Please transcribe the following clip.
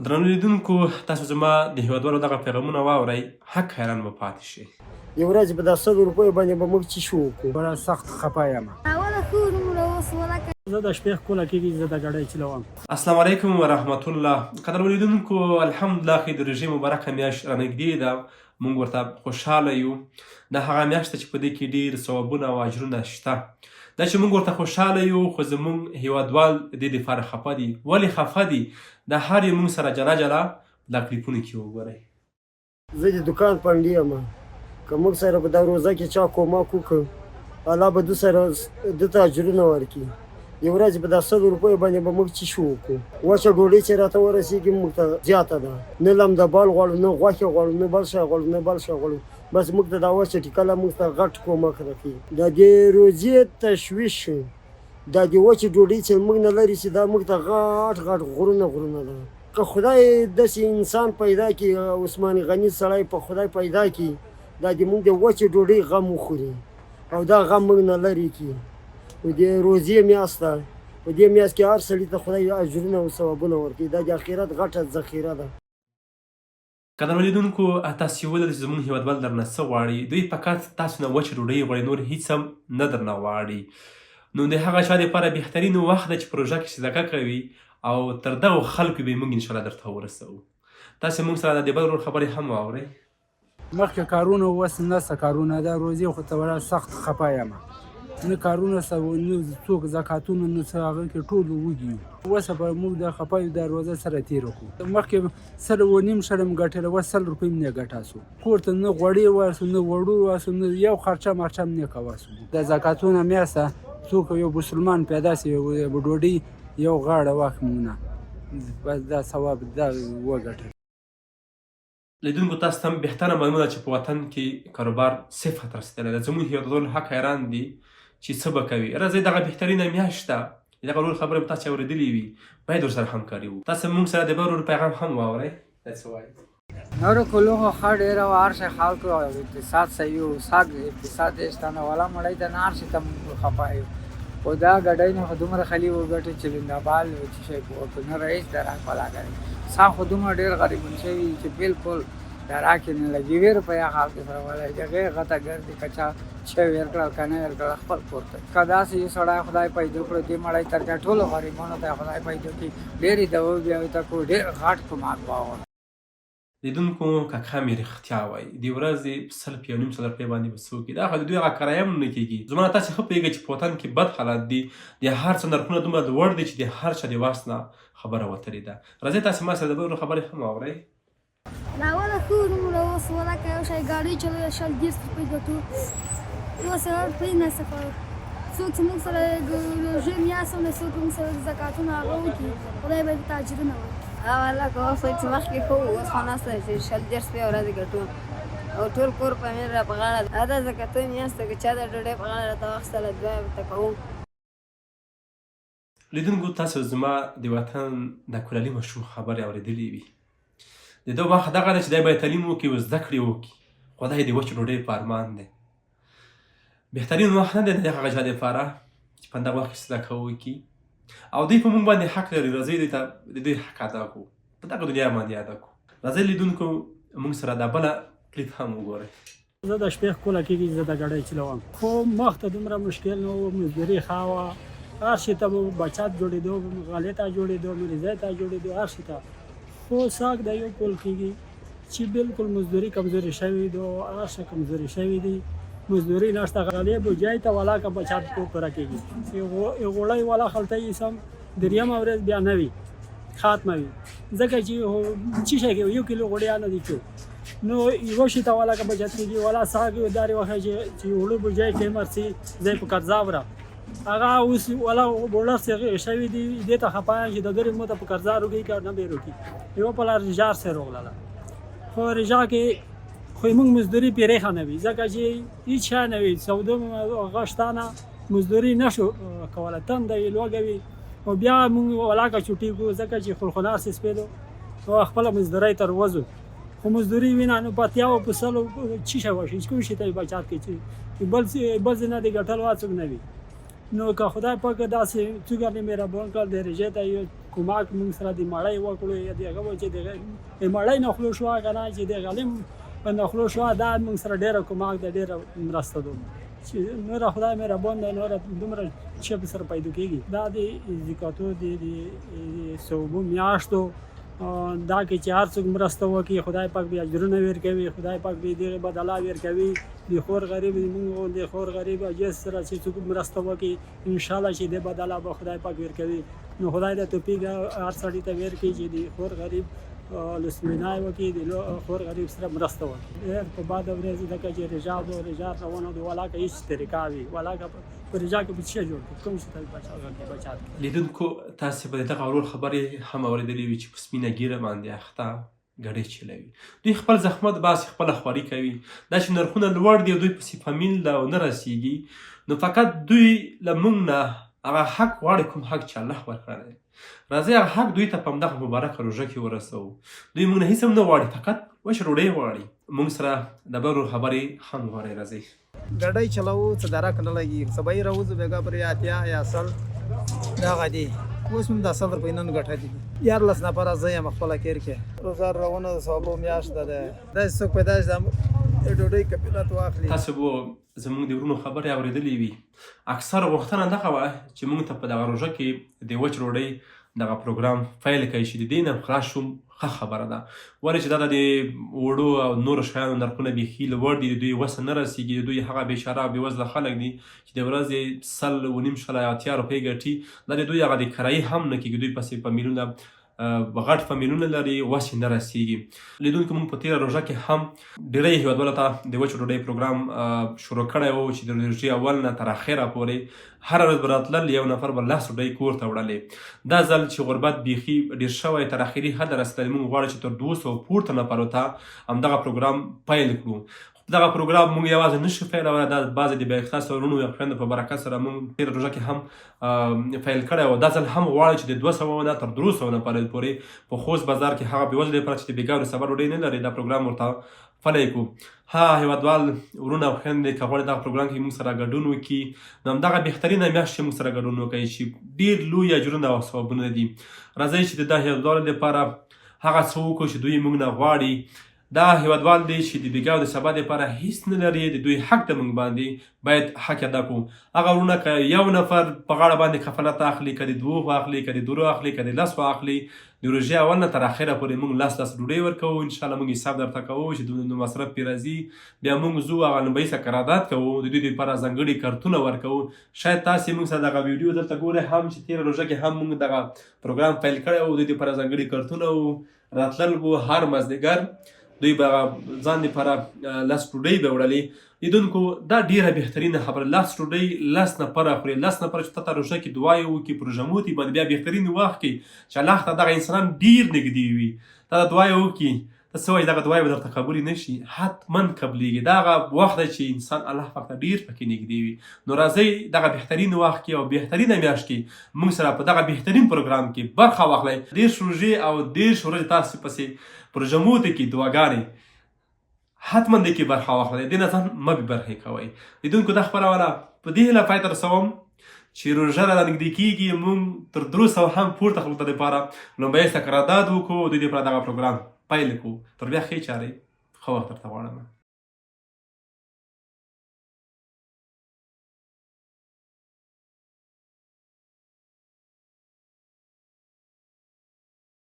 درنو لیدونکو تاسو زما د هیوادوالو دغه پیغامونه واورئ حق حیران به پاتې شئ. یو ورځ به د 100 روپیو باندې به موږ څه شو وکړو. بڑا سخت خفه یم. اوله ښه وروڼه اوس ولکه زه د شپې ښکوله کېږي زه د ګاډۍ چلوم. السلام علیکم ورحمت الله. قدرمنو لیدونکو الحمدلله ښې د روژې مبارکه میاشت رانږدې ده. موږ ورته خوشحاله یو. دا هغه میاشت ده چې په دې کې ډېر ثوابونه او اجرونه شته. دا چې موږ ورته خوشحاله یو خو زموږ هیوادوال د دې دپاره خفه دي. ولې خفه دي؟ دا هر یو موږ سره جلا جلا دا کلیپونه کې وګورئ. زه د دکان پنډي یم. که موږ سره په دا روزه کې چا کومک وکړ الله به ده سره ده ته اجرونه ورکړي. یو ورځ په دا 100 روپیو باندې به موږ څه شو وکړو. وچه ډوډۍ چې راته ورسېږي موږ ته زیاته ده. نه لمدهبال غواړو، نه غوښې غواړو، نه بل شی غواړو، نه بل شی غواړو. بس موږ ته دا وچه ټیکله موږ ته غټ کومک راکوي. د دې روزې تشویش دا د وچې ډوډۍ چې موږ نه لرې چې دا موږ ته غټ غټ غرونه ده. که خدای داسې انسان پیدا کړي، عثمان غني سړی په خدای پیدا کړي دا د موږ د وچې ډوډۍ غم وخوري او دا غم موږ نه لرې کړي. په دې روزې میاشت ده، په دې میاشت کې هر سړي ته خدای اجرونه او ثوابونه ورکوي. دا د آخرت غټه ذخیره ده. قدرمنو لیدونکو تاسو یې ولیدل چې زموږ هیوادوال درنه څه غواړي. دوی فقط تاسو نه وچه ډوډۍ غواړي، نور هیڅ هم نه درنه غواړي. نو د هغه چا دپاره بهترین وخت ده چې پروژه کې صدقه کوي او تر دغو خلکو به موږ انشاءالله درته ورسوو. تاسې موږ سره د بل ورور خبرې هم واورئ. مخکې کارونه اوس نشته کارونه. دا روزې خو ته بڑا سخت خفه یم. نه کارونه سه نه څوک زکاتونه نه څه هغه کې ټول وږي یو. اوس به موږ د خفه یو د روزه سره تېره کړو. مخکې 1.5 سره م ګټله، اوس 100 روپۍ م نه ګټه سو. کور ته نه غوړې واسو نه وړو واسو نه یو خرچه مرچه م نه کواسو. د زکاتونه میاسته څوک یو مسلمان پیدا سي یو ډوډۍ یو غاړه واخلمونه بس دا ثواب دا وګټل. لیدونکو تاسو ته هم بهتره معلومه ده چې په وطن کې کاروبار صفر ته رسېدلی ده. زموږ هیوادوال حق حیران دي چې څه به کوي. راځئ دغه بهترینه میاشت ده، دغه ورور خبرې به تاسې اورېدلې وي، باید ورسره همکاري وکړو. تاسو موږ سره د بل ورور پیغام هم واورئ. دا څه وایي؟ نورو کلو خو ښه ډېره وه. هر شی خلکو اقتصاد صحیح و. اقتصاد ایستانه والا مړی ته نه هر شي ته موږ خفه یو. خو دا ګډۍ نه خو دومره خلي وګټي چې لنډهبال چې شی نه رئیس د راک والا کوي. سا خو دومره ډېر غریبون شوي چې بالکل د راکې نه لګي. 20 روپیه خلکو سره ولی هغې غټه ګرځي که چا چې ویل کړل که نه ویل کړل خپل کور ته. که داسې یو سړی خدای پیدا کړو دې مړی تر کې ټولو غریبانو ته خدای پیدا کړي ډېرې دوا بیا ورته کړو ډېر غټ کومک واوړ. لیدونکو کاکا مې رښتیا وایي. دې ورځې په 100 روپۍ باندې به څه وکړي. دا خو د دوی هغه کرایه هم نه کېږي. زما نه تاسې ښه پوهېږئ چې په وطن کې بد حالات دي. د هر څه نرخونه دومره لوړ دي چې د هر چا د وس نه خبره وتلې ده. راځئ تاسې ما سره د بل خبرې هم واورئ. اوله ښه وروڼه اوس ولکه یو شی ګاډۍ چلوي 100 روپۍ ګټو اوس 100 روپۍ نصفه. څوک چې موږ سره روژې میاشت هم څوک موږ سره زکاتونه هغه وکړي خدای به ورته اجرونه ورکړي. لکه اوس چې مخکې ښه وو اوس خو نشته چې 100 روپۍ ورځې ګټو او ټول کور په مې را په غاړه ده. دا زکاتونه میاشت که چا د ډوډۍ په غاړه راته واخیستله دوه یې ورته کوو. لیدونکو تاسو زما د وطن د کلالي مشهور خبرې اورېدلې وي. د ده وخت دغه ده چې دی باید تعلیم وکړي او زده کړې وکړي. خدای د وچې ډوډۍ په ارمان دی. بهترین وخت نه دی د هغه چا دپاره چې په همدغه وخت کې صدقه وکړي او دوی په موږ باندې حق لري. راځئ دوی ته د دوی حق ادا کړو، په دغه دنیا باندې ادا کړو. راځئ لیدونکو موږ سره دا بله کلیپ هم وګورئ. زه د شپې ښکوله کېږي زه د ګاډۍ چلوم. خو مخته دومره مشکل نه و. مزدوري ښه وه. هر شي ته مو بچت جوړېدو، غلې ته جوړېدو، مریضۍ ته جوړېدو، هر شي ته. خو ساک د یو کول کېږي چې بالکل مزدوري کمزوري شوي دي، هر شی کمزوري شوي دي. مزدوري نشته. غلې بوجۍ ته والا که بچت پوره کېږي. یو غوړی والا خلطه یې سم درېیمه ورځ بیا نه وي، ختمه وي. ځکه چې څه شی کوي 1 کیلو غوړیا نه دي کېو نو یوه شي ته والا که بچت کېږي. والا ساک دارې وښی چې وړو بوجۍ قیمت سي زه یې په قرضه وړم هغه اوس والا بوړه شوي دي. دې ته خفه یم چې د درې مو ته په قرضه روکي که نه به یې روکي. یوه پله رژا سره راغلله خو رژا کې خو موږ مزدوري پرېښه نه وي ځکه چې هېڅ شی نه وي. سودا هغه شته نه، مزدوري نه شو کولی. تنده وي، لوږه وي او بیا موږ والا که چوټي کړو ځکه چې خلخنار سې سپېدو او خپله مزدورۍ ته وځو. خو مزدوري وي نه نو په 80 په 100 څه شی وشي کوم شي ته یې بچت کوي چې بل ځای نه دې ګټل هڅوک نه وي. نو که خدای پاک داسې څوک مهربان کړ د رژې ته یو کومک موږ سره د مړۍ وکړو یا د هغه چې د مړۍ نه خولو شوه که نه چې د غلیم نه خولو شوه دا موږ سره ډېره کومک ده ډېره مرسته ده چې نوره خدای مهربان دی نوره دومره شی په سره پیدا کېږي دا د زکاتو د صوبو میاشتو دا کې چې هر څوک مرسته وکړي خدای پاک به اجرونه ورکوي خدای پاک به دغې بدله ورکوي د خور غریب موږ د خور غریب اجز سره چې څوک مرسته وکړي انشاءالله چې د بدله به خدای پاک ورکوي نو خدای د توفیق هر سړي ته ورکړي چې د خور غریب لسمینای وکړي د خور غریب سره مرسته وکړي په بعد ورځ دغه چې رجال روانه دی ولاکه هیڅ طریقه وي ولاکه په رجا کې به څه جوړ کوم څه ته بچات لیدونکو تاسې به د دغه ورور خبرې هم اورېدلې وي چې په سپینه ږیره باندې اخته ګډۍ چلوي دوی خپل زحمت باسي خپله خواري کوي دا چې نرخونه لوړ دي او دوی پسې فامیل ده او نه رسیږي نو فقط دوی له موږ نه هغه حق غواړي کوم حق چې الله ورکړی دی راځئ هغه حق دوی ته په همدغه مبارکه روژه کې ورسوو دوی موږ نه هېڅ هم نه غواړي فقط وچه ډوډۍ غواړي موږ سره د بل ورور خبرې هم غواړئ راځئ ګډۍ چلوو څه درک نه لګي سبا یې راوځو بېګا پرې اتیا یا سل دغه دي اوس هم د 100 روپۍ نن ګټه دي 14 نفره زه یم خپله کیر کې روزه روانه د ثوابو میاشت ده داسې څوک پیدا شي د ډوډۍ کفیلت واخلي تاسو به زموږ د ورونو خبرې اورېدلې وي اکثر غوښتنه دغه وه چې موږ ته په دغه روژه کې د وچ ډوډۍ دغه پروګرام پیل کوي چې د دې نه خلاص شوم ښه خبره ده ولې چې دا د وړو او نورو شیانو نرخونه بیخي لوړ دي د دوی وسه نه رسېږي د دوی هغه بېچاره او بېوزله خلک دي چې د ورځې 100 شل یا 80 روپۍ ګټي دا د دوی هغه د کرایي هم نه کېږي دوی پسې په میلیونه غټ فامیلونه لري وسې نه رسېږي لیدونکو موږ په تېره روژه کې هم ډېری هېوادوالو ته د وچو ډوډۍ پروګرام شروع کړی و چې د روژې اول نه تر اخره پورې هره ورځ به راتلل یو نفر به 10 ډوډۍ کور ته وړلې دا ځل چې غربت بیخي ډېر شوی تر اخري حده رسېدلی موږ غواړو چې تر 200 پورته نفرو ته همدغه پروګرام پیل کړو دغه پروګرام موږ یوازې نشو پیلولی دا بعضې د بااخلاصه وروڼو یا خویندو په برکت سره موږ تېره روژه کې هم پیل کړی و دا ځل هم غواړو چې د 200 نه تر 300 نفرو پورې په خوست بازار کې هغه بېوزلو لپاره چې د بېګا سبا ډوډۍ نه لري دا پروګرام ورته پلی کړو ها هېوادوال وروڼه او خویندې که غواړئ دغه پروګرام کې موږ سره ګډون وکړي نو همدغه بهترینه میاشت چې موږ سره ګډون وکړئ چې ډېر لوی اجرونه او ثوابونه دي راځئ چې د دغه هېوادوالو لپاره هغه څه وکړو چې دوی موږ نه غواړي دا هېوادوال دی چې د بېګا او د سبا دپاره هېڅ نه لري د دوی حق د موږ باندې باید حق ادا کړو هغه وروڼه که یو نفر په غاړه باندې کفالت اخلي که د 2 اخلي که د 3 اخلي که د 10 اخلي د روژې اول نه تر اخره پورې موږ 10 ډوډۍ ورکوو انشاءالله موږ حساب درته کوو چې د مصرف پرې راځي بیا موږ ځو هغه نمبري سره قرارداد کوو د دوی دپاره ځانګړي کارتونه ورکوو شاید تاسې موږ سره دغه ویډیو دلته ګورئ هم چې تېره روژه کې هم موږ دغه پروګرام پیل کړی و دوی دپاره ځانګړي کارتونه و راتلل به هر مازدیګر دوی به ځان دپاره 10 ډوډۍ به وړلې لیدونکو دا ډېره بهترینه خبره 10 ډوډۍ 10 نفره خوري 10 نفره چې ته روژه کې دعا یې وکړي په روژه موتي باندې بیا بهترین وخت کې چې الله ته دغه انسانان ډېر نږدې وي ته دا دعا یې وکړي ته څه وایي دغه دعا به درته قبولې نه شي حتما قبلېږي دا هغه وخت دی چې انسان الله پاک ته ډېر پکې نږدې وي نو راځئ دغه بهترین وخت کې او بهترینه میاشت کې موږ سره په دغه بهترین پروګرام کې برخه واخلئ 10 روژې او 10 ورځې تاسو پسې په روژه موتي کې دعاګانې حتما دې کې برخه واخلئ دې نه ځان مه بې برخې کوئ لیدونکو دا خپرونه په دې هیله پای ته رسوم چې روژه را نږدې کېږي موږ تر 300 هم پورته خلکو ته دپاره لومړی سره قرارداد وکړو دوی دپاره دغه پروګرام پیل کړو تر بیا ښې چارې ښه وخت درته غواړم